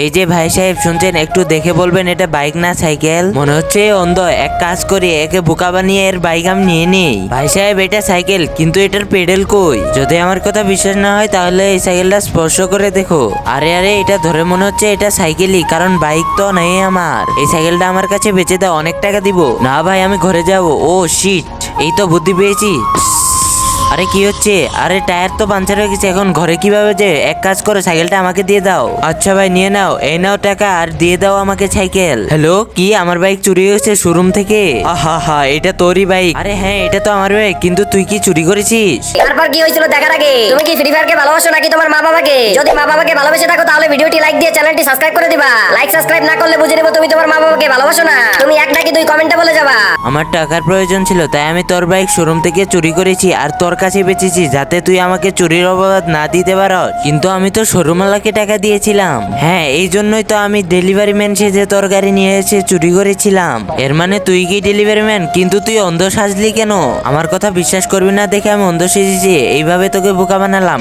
এই যে ভাই সাহেব শুনছেন, একটু দেখে বলবেন এটা বাইক না সাইকেল। মনে হচ্ছে অন্ধ। এক কাজ করি, একে বোকা বানিয়ে এর বাইক আমি নিয়ে নেই। ভাই সাহেব এটা সাইকেল, কিন্তু এটার পেডেল কই? যদি আমার কথা বিশ্বাস না হয় তাহলে এই সাইকেলটা স্পর্শ করে দেখো। আরে আরে, এটা ধরে মনে হচ্ছে এটা সাইকেলই, কারণ বাইক তো নেই আমার। এই সাইকেলটা আমার কাছে বেচে দাও, অনেক টাকা দিব। না ভাই, আমি ঘরে যাব। ও শিট, এই তো বুদ্ধি পেয়েছি। আরে কি হচ্ছে? আরে টায়ার তো পাঞ্চার হয়ে গেছে, এখন ঘরে কিভাবে যে? এক কাজ করো, সাইকেলটা আমাকে দিয়ে দাও। আচ্ছা ভাই, নিয়ে নাও, এই নাও টাকা, আর দিয়ে দাও আমাকে সাইকেল। হ্যালো, কি আমার বাইক চুরি হয়েছে শোরুম থেকে? হা হা, এটা তোরই বাইক? আরে হ্যাঁ, এটা তো আমার বাইক, কিন্তু তুই কি চুরি করেছিস? তারপর কি হয়েছিল দেখার আগে তুমি কি ফ্রি ফায়ারকে ভালোবাসো নাকি তোমার মা বাবাকে? যদি মা বাবাকে ভালোবেসে থাকো তাহলে ভিডিওটি লাইক দিয়ে চ্যানেলটি সাবস্ক্রাইব করে দিবা। লাইক সাবস্ক্রাইব না করলে বুঝে নেবো তুমি তোমার মা বাবাকে ভালোবাসো না। তুমি এক নাকি দুই কমেন্টে বলে যাবা। আমার টাকার প্রয়োজন ছিল, তাই আমি তোর বাইক শোরুম থেকে চুরি করেছি আর তোর কাছে বেচেছি, যাতে তুই আমাকে চুরির অপরাধ না দিতে পারস। কিন্তু আমি তো শোরুমওয়ালাকে টাকা দিয়েছিলাম। হ্যাঁ, এই জন্যই তো আমি ডেলিভারি ম্যান সেজে তোর গাড়ি নিয়ে এসে চুরি করেছিলাম। এর মানে তুই কি ডেলিভারি ম্যান? কিন্তু তুই অন্ধ সাজলি কেন? আমার কথা বিশ্বাস করবি না দেখে আমি অন্ধ সেজেছি, এইভাবে তোকে বোকা বানালাম।